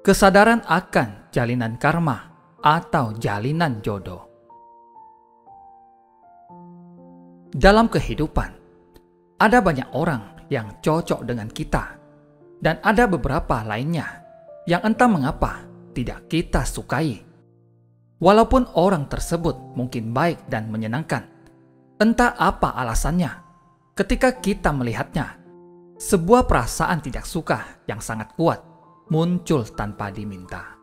Kesadaran akan jalinan karma atau jalinan jodoh. Dalam kehidupan, ada banyak orang yang cocok dengan kita, dan ada beberapa lainnya yang entah mengapa tidak kita sukai. Walaupun orang tersebut mungkin baik dan menyenangkan, entah apa alasannya, ketika kita melihatnya, sebuah perasaan tidak suka yang sangat kuat muncul tanpa diminta.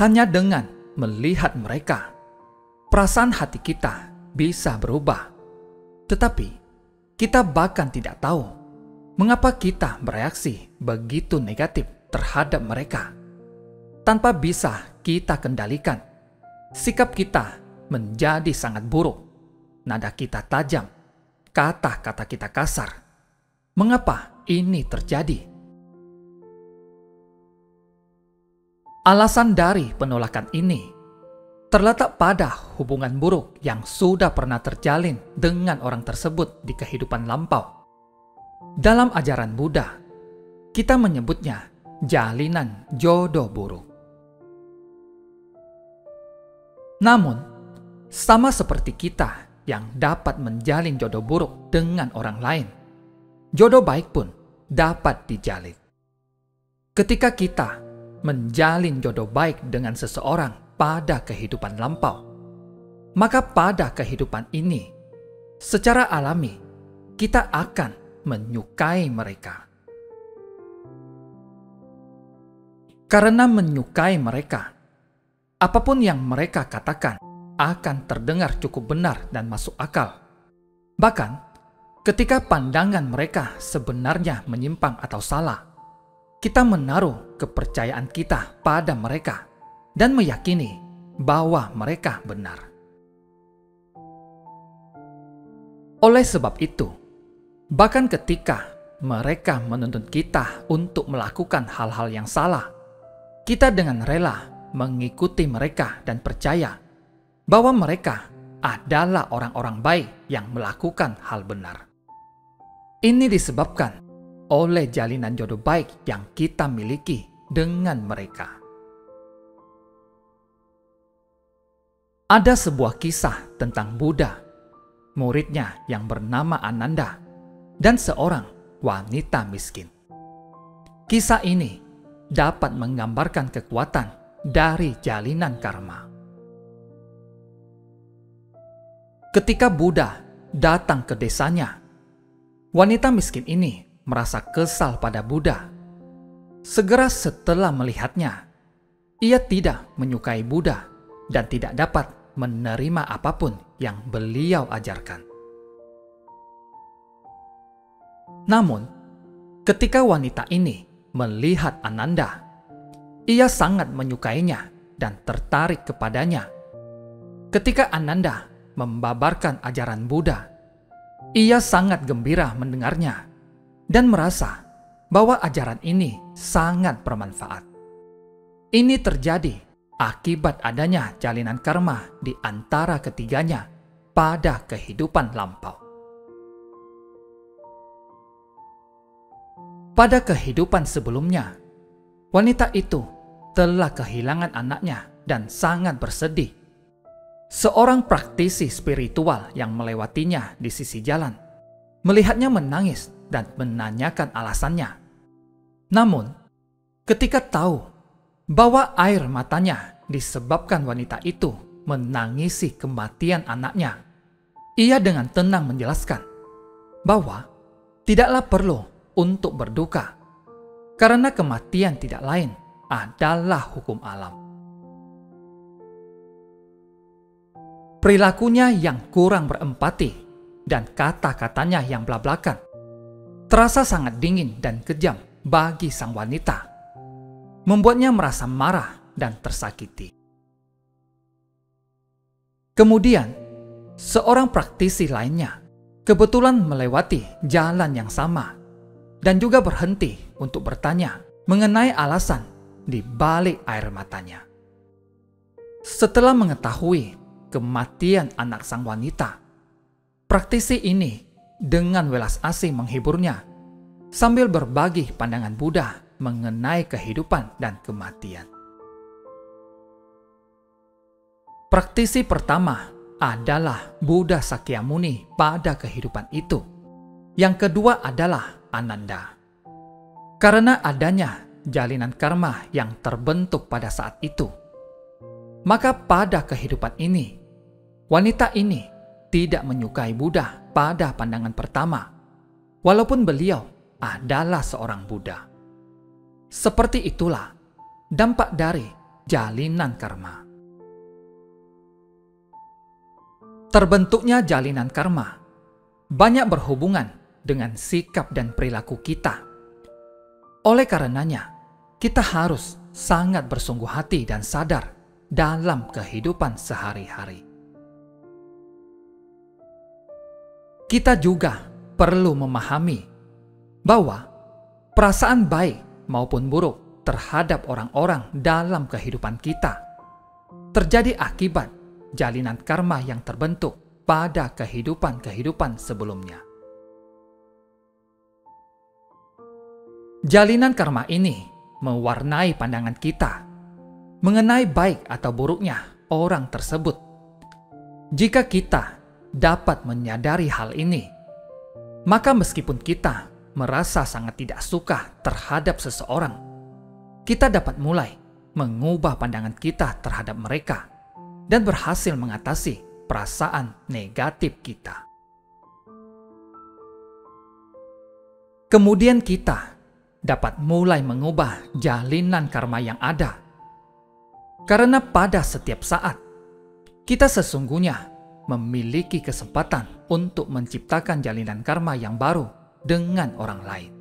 Hanya dengan melihat mereka, perasaan hati kita bisa berubah. Tetapi, kita bahkan tidak tahu mengapa kita bereaksi begitu negatif terhadap mereka. Tanpa bisa kita kendalikan, sikap kita menjadi sangat buruk, nada kita tajam, kata-kata kita kasar. Mengapa ini terjadi? Alasan dari penolakan ini terletak pada hubungan buruk yang sudah pernah terjalin dengan orang tersebut di kehidupan lampau. Dalam ajaran Buddha, kita menyebutnya jalinan jodoh buruk. Namun, sama seperti kita yang dapat menjalin jodoh buruk dengan orang lain, jodoh baik pun dapat dijalin. Ketika kita menjalin jodoh baik dengan seseorang pada kehidupan lampau, maka pada kehidupan ini, secara alami, kita akan menyukai mereka. Karena menyukai mereka, apapun yang mereka katakan akan terdengar cukup benar dan masuk akal. Bahkan, ketika pandangan mereka sebenarnya menyimpang atau salah, kita menaruh kepercayaan kita pada mereka dan meyakini bahwa mereka benar. Oleh sebab itu, bahkan ketika mereka menuntut kita untuk melakukan hal-hal yang salah, kita dengan rela mengikuti mereka dan percaya bahwa mereka adalah orang-orang baik yang melakukan hal benar. Ini disebabkan oleh jalinan jodoh baik yang kita miliki dengan mereka. Ada sebuah kisah tentang Buddha, muridnya yang bernama Ananda, dan seorang wanita miskin. Kisah ini dapat menggambarkan kekuatan dari jalinan karma. Ketika Buddha datang ke desanya, wanita miskin ini merasa kesal pada Buddha. Segera setelah melihatnya, ia tidak menyukai Buddha dan tidak dapat menerima apapun yang beliau ajarkan. Namun, ketika wanita ini melihat Ananda, ia sangat menyukainya dan tertarik kepadanya. Ketika Ananda membabarkan ajaran Buddha, ia sangat gembira mendengarnya dan merasa bahwa ajaran ini sangat bermanfaat. Ini terjadi akibat adanya jalinan karma di antara ketiganya pada kehidupan lampau. Pada kehidupan sebelumnya, wanita itu telah kehilangan anaknya dan sangat bersedih. Seorang praktisi spiritual yang melewatinya di sisi jalan melihatnya menangis dan menanyakan alasannya. Namun, ketika tahu bahwa air matanya disebabkan wanita itu menangisi kematian anaknya, ia dengan tenang menjelaskan bahwa tidaklah perlu untuk berduka, karena kematian tidak lain adalah hukum alam. Perilakunya yang kurang berempati dan kata-katanya yang belak-belakan terasa sangat dingin dan kejam bagi sang wanita, membuatnya merasa marah dan tersakiti. Kemudian, seorang praktisi lainnya kebetulan melewati jalan yang sama dan juga berhenti untuk bertanya mengenai alasan di balik air matanya. Setelah mengetahui kematian anak sang wanita, praktisi ini dengan welas asih menghiburnya sambil berbagi pandangan Buddha mengenai kehidupan dan kematian. Praktisi pertama adalah Buddha Sakyamuni pada kehidupan itu. Yang kedua adalah Ananda. Karena adanya jalinan karma yang terbentuk pada saat itu, maka pada kehidupan ini, wanita ini tidak menyukai Buddha pada pandangan pertama, walaupun beliau adalah seorang Buddha. Seperti itulah dampak dari jalinan karma. Terbentuknya jalinan karma banyak berhubungan dengan sikap dan perilaku kita. Oleh karenanya, kita harus sangat bersungguh hati dan sadar dalam kehidupan sehari-hari. Kita juga perlu memahami bahwa perasaan baik maupun buruk terhadap orang-orang dalam kehidupan kita terjadi akibat jalinan karma yang terbentuk pada kehidupan-kehidupan sebelumnya. Jalinan karma ini mewarnai pandangan kita mengenai baik atau buruknya orang tersebut. Jika kita dapat menyadari hal ini, maka meskipun kita merasa sangat tidak suka terhadap seseorang, kita dapat mulai mengubah pandangan kita terhadap mereka dan berhasil mengatasi perasaan negatif kita. Kemudian kita dapat mulai mengubah jalinan karma yang ada. Karena pada setiap saat, kita sesungguhnya memiliki kesempatan untuk menciptakan jalinan karma yang baru dengan orang lain.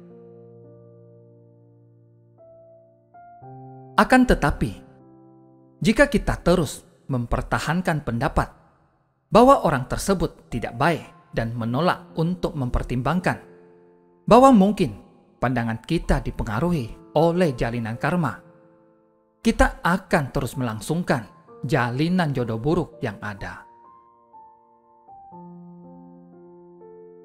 Akan tetapi, jika kita terus mempertahankan pendapat bahwa orang tersebut tidak baik dan menolak untuk mempertimbangkan bahwa mungkin pandangan kita dipengaruhi oleh jalinan karma, kita akan terus melangsungkan jalinan jodoh buruk yang ada.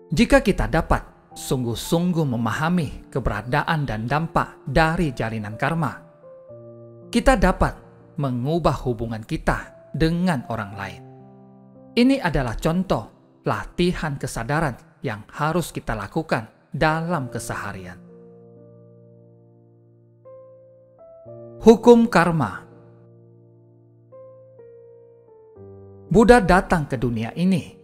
Jika kita dapat sungguh-sungguh memahami keberadaan dan dampak dari jalinan karma, kita dapat mengubah hubungan kita dengan orang lain. Ini adalah contoh latihan kesadaran yang harus kita lakukan dalam keseharian. Hukum karma. Buddha datang ke dunia ini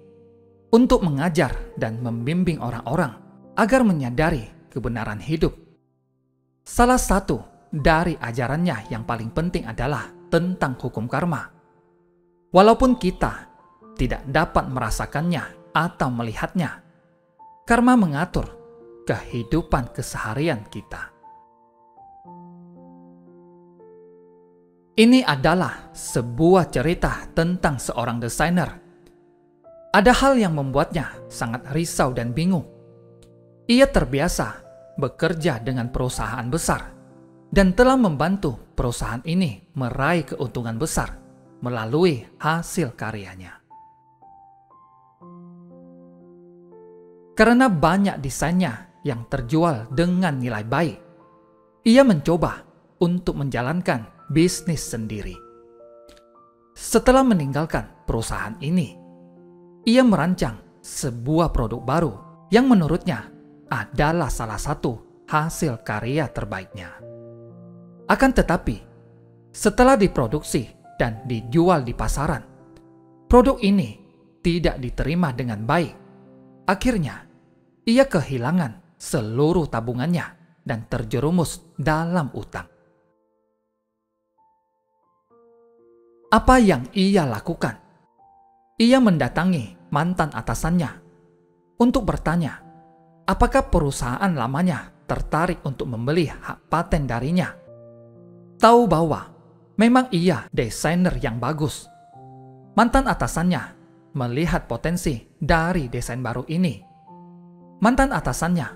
untuk mengajar dan membimbing orang-orang agar menyadari kebenaran hidup. Salah satu dari ajarannya yang paling penting adalah tentang hukum karma. Walaupun kita tidak dapat merasakannya atau melihatnya, karma mengatur kehidupan keseharian kita. Ini adalah sebuah cerita tentang seorang desainer. Ada hal yang membuatnya sangat risau dan bingung. Ia terbiasa bekerja dengan perusahaan besar dan telah membantu perusahaan ini meraih keuntungan besar melalui hasil karyanya. Karena banyak desainnya yang terjual dengan nilai baik, ia mencoba untuk menjalankan bisnis sendiri. Setelah meninggalkan perusahaan ini, ia merancang sebuah produk baru yang menurutnya adalah salah satu hasil karya terbaiknya. Akan tetapi, setelah diproduksi dan dijual di pasaran, produk ini tidak diterima dengan baik. Akhirnya, ia kehilangan seluruh tabungannya dan terjerumus dalam utang. Apa yang ia lakukan? Ia mendatangi mantan atasannya untuk bertanya, apakah perusahaan lamanya tertarik untuk membeli hak paten darinya. Tahu bahwa memang ia desainer yang bagus. Mantan atasannya melihat potensi dari desain baru ini. Mantan atasannya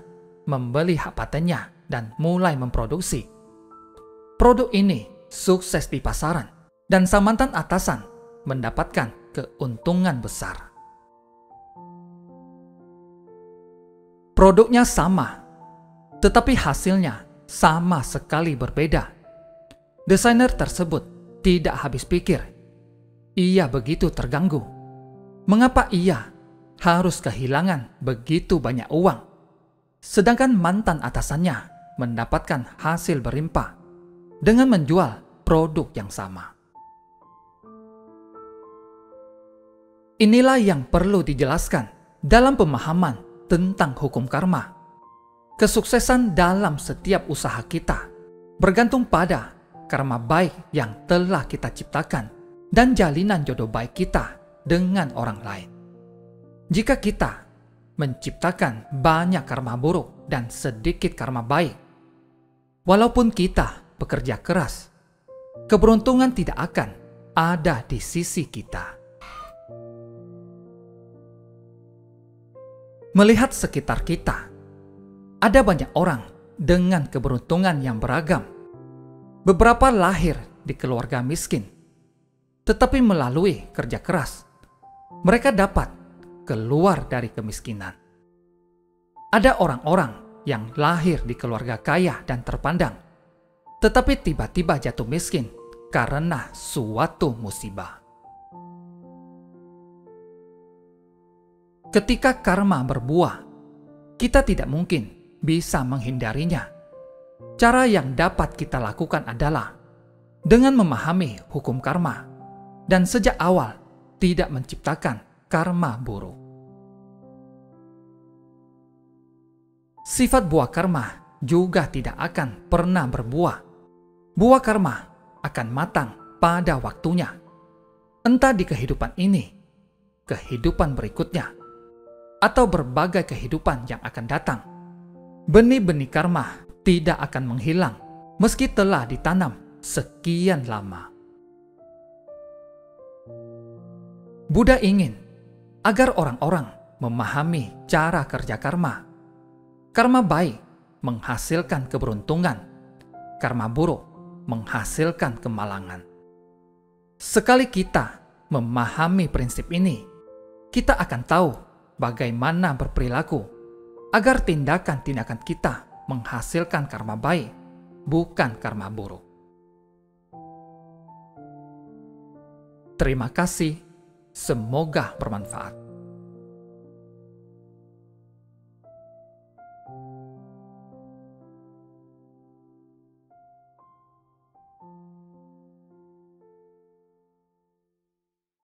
membeli hak patennya dan mulai memproduksi. Produk ini sukses di pasaran dan sang mantan atasan mendapatkan keuntungan besar. Produknya sama, tetapi hasilnya sama sekali berbeda. Desainer tersebut tidak habis pikir. Ia begitu terganggu. Mengapa ia harus kehilangan begitu banyak uang, sedangkan mantan atasannya mendapatkan hasil berlimpah dengan menjual produk yang sama? Inilah yang perlu dijelaskan dalam pemahaman tentang hukum karma. Kesuksesan dalam setiap usaha kita bergantung pada karma baik yang telah kita ciptakan dan jalinan jodoh baik kita dengan orang lain. Jika kita menciptakan banyak karma buruk dan sedikit karma baik, walaupun kita bekerja keras, keberuntungan tidak akan ada di sisi kita. Melihat sekitar kita, ada banyak orang dengan keberuntungan yang beragam. Beberapa lahir di keluarga miskin, tetapi melalui kerja keras, mereka dapat keluar dari kemiskinan. Ada orang-orang yang lahir di keluarga kaya dan terpandang, tetapi tiba-tiba jatuh miskin karena suatu musibah. Ketika karma berbuah, kita tidak mungkin bisa menghindarinya. Cara yang dapat kita lakukan adalah dengan memahami hukum karma dan sejak awal tidak menciptakan karma buruk. Sifat buah karma juga tidak akan pernah berbuah. Buah karma akan matang pada waktunya, entah di kehidupan ini, kehidupan berikutnya, atau berbagai kehidupan yang akan datang. Benih-benih karma tidak akan menghilang meski telah ditanam sekian lama. Buddha ingin agar orang-orang memahami cara kerja karma. Karma baik menghasilkan keberuntungan, karma buruk menghasilkan kemalangan. Sekali kita memahami prinsip ini, kita akan tahu bagaimana berperilaku agar tindakan-tindakan kita menghasilkan karma baik, bukan karma buruk. Terima kasih, semoga bermanfaat.